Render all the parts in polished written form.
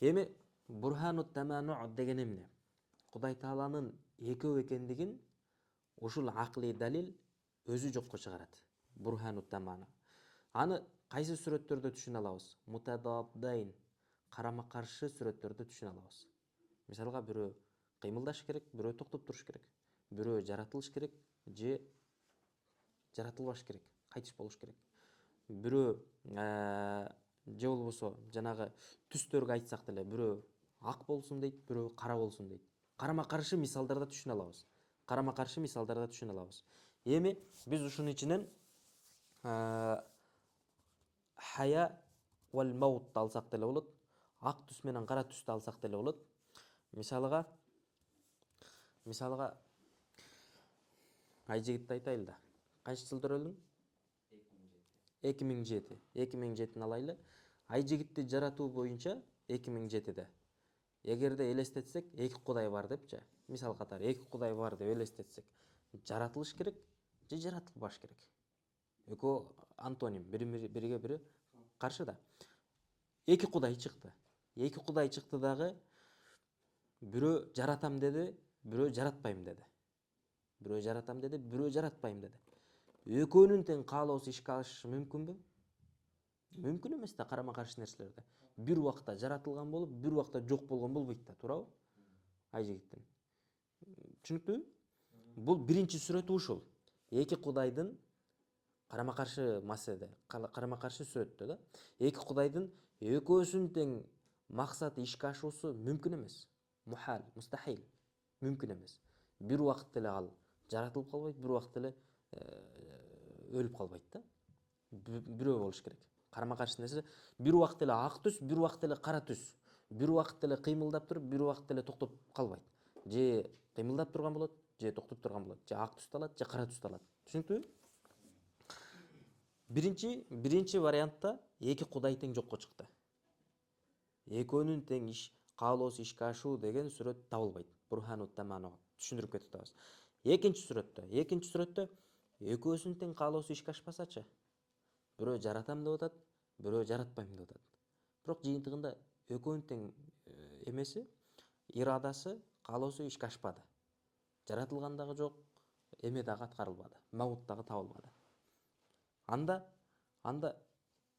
Эми Бурхану таману деген эмне? Кудай Тааланын экөө экендигин ушул акылый далил өзү жокко чыгарат. Бурхану тамана. Аны кайсы сүрөттөрдө түшүнө алабыз? Мутадабдайн, карама каршы сүрөттөрдө түшүнө алабыз. Мисалга бирөө кыймылдаш керек, бирөө токтоп туруш керек. Бирөө жаратылыш керек, же жаратылбаш керек, кайтыш болуш керек. Бирөө же болбосо жанагы түстөргө айтсак деле бирөө ак болсун дейт, бирөө кара болсун дейт. Карама каршы мисалдарда түшүнө алабыз. Карама каршы мисалдарда түшүнө алабыз. Эми биз ушунун ичинен хая вал маут алсак деле болот. Ак түс менен кара түстү алсак деле болот. Мисалга Айжигитти айтайлы да. Канча жылдыр өлдүң? 2007. 2007-ни алайлы. Айжигитти жаратуу боюнча 2007-де. Эгерде элестетсек, эки кудай бар депчи. Мисал катары эки кудай бар деп элестетсек, жаратылыш керек же жаратылбаш керек. Экөө антоним, бириге бири каршы да. Эки кудай чыкты. Эки кудай чыкты дагы бирөө жаратам деди, бирөө жаратпайм деди. Бирөө жаратам деди, бирөө жаратпайм деди. Экөөнүн тең каалоосу ишке ашышы мүмкүнбү? Мүмкүн эмес да карама каршы нерселерде. Бир убакта жаратылган болуп, бир убакта жок болгон болбойт да, туурабы? Айжигиттин. Түшүнүктүүбү? Бул биринчи сүрөтү ушул. Эки кудайдын карама каршы маселеде, карама каршы сүрөттө да. Эки кудайдын экөөсүнүн тең максаты ишке ашуусу мүмкүн эмес. Мухал, мустахил. Мүмкүн эмес. Бир убакыт эле ал жаратылып калбайт, бир убакыт эле өлүп калбайт да. Бирөө болуш керек. Карама каршы нерсе бир убакыт эле ак түс, бир убакыт эле кара түс. Бир убакыт эле кыймылдап туруп, бир убакыт эле токтоп калбайт. Же кыймылдап турган болот, же токтоп турган болот. Же ак түстү алат, же кара түстү алат. Түшүнүктүүбү? Биринчи вариантта эки кудай тең жокко чыкты. Экөөнүн тең каалоосу ишке ашуу деген сүрөт табылбайт. Бурхану тамано түшүндүрүп кетип атабыз. Экинчи сүрөттө экөөсүнүн тең каалоосу ишке ашпасачы? Бирөө жаратам деп атат, бирөө жаратпайм деп атат. Бирок жыйынтыгында экөөнүн тең эмеси, ирадасы, каалоосу ишке ашпады. Жаратылган дагы жок, эме дагы аткарылбады, маут дагы табылбады. Анда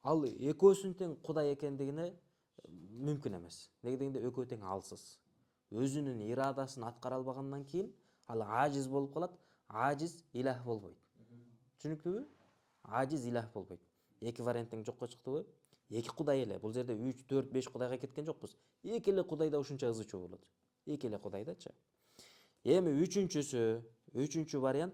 ал экөөсүнүн тең кудай экендигине мүмкүн эмес. Неге дегенде экөө тең алсыз. Өзүнүн ирадасын аткара албагандан кийин ал ажиз болуп калат. Ажиз илах болбойт. Түшүнүктүүбү? Ажиз илах болбойт. Эки вариант тең жокко чыктыбы? Эки кудай эле. Бул жерде 3, 4, 5 кудайга кеткен жокпуз. Эки эле кудайда ушунча ызы чуу болот. Эки эле кудайдачы. Эми үчүнчү вариант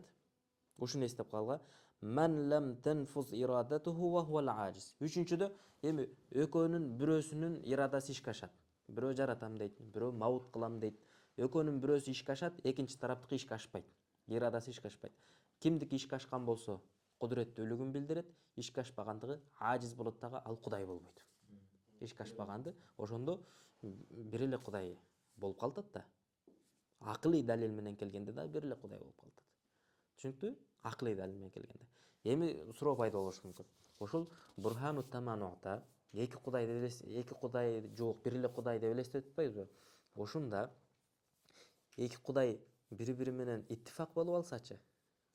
ушуну эстеп калга. Ман лам танфуз ирадатуху ва хувал ажиз. Үчүнчүдө эми экөөнүн бирөөсүнүн ирадасы ишке ашат. Бирөө жаратам дейт, бирөө маут кылам дейт. Экөөнүн бирөөсү ишке ашат, экинчи тараптыкы ишке ашпайт. Ирадасы ишке ашпайт. Кимдики ишке ашкан болсо кудуреттүүлүгүн билдирет, ишке ашпагандыгы ажиз болот дагы ал кудай болбойт. Ишке ашпаганды ошондо бир эле кудай болуп калтат да. Акылый далил менен келгенде да бир эле кудай болуп калтат. Түшүнүктүбү? Акылый далил менен келгенде. Эми суроо пайда болушу мүмкүн. Ошол Бурхану таманута эки кудай жок, бир эле кудай деп элестетип атпайбызбы? Ошондо эки кудай бири-бири менен иттифак болуп алсачы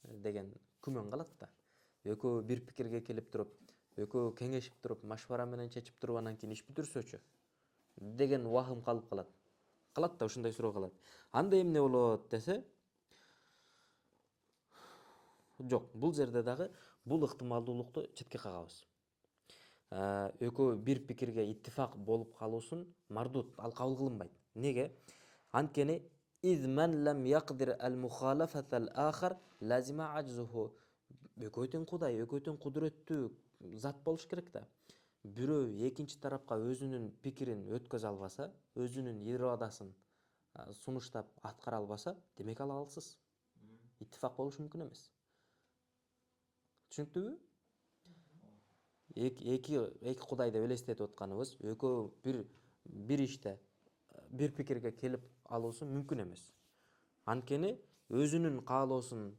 деген күмөн калат да. Экөө бир пикирге келип туруп, экөө кеңешип туруп, машвара менен чечип туруп анан кийин иш бүтүрсөчү деген вахым калып калат. Калат да ушундай суроо калат. Анда эмне болот десе? Жок, бул жерде дагы бул ыктымалдуулукту четке кагабыз. Экөө бир пикирге иттифак болуп калуусун мардут, ал кабыл кылынбайт. Неге? Анткени إذ من لم يقدر المخالفة الآخر لازم عجزه. Экөө тең кудай, экөө тең кудуреттүү зат болуш керек да. Бирөө экинчи тарапка өзүнүн пикирин өткөзө албаса, өзүнүн ирадасын сунуштап аткара албаса, демек ал алсыз. Иттифак болуш мүмкүн эмес. Түшүнүктүүбү? Эки кудай деп элестетип атканыбыз экөө бир иште бир пикирге келип алуусу мүмкүн эмес. Анткени өзүнүн каалоосун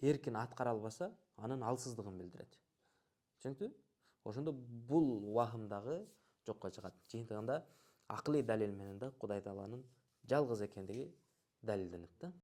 эркин аткара албаса, анын алсыздыгын билдирет. Түшүнүктүбү? Ошондо бул вахымдагы жокко чыгат. Жыйынтыгында акылый далил менен да Кудай Тааланын жалгыз экендиги далилденет да.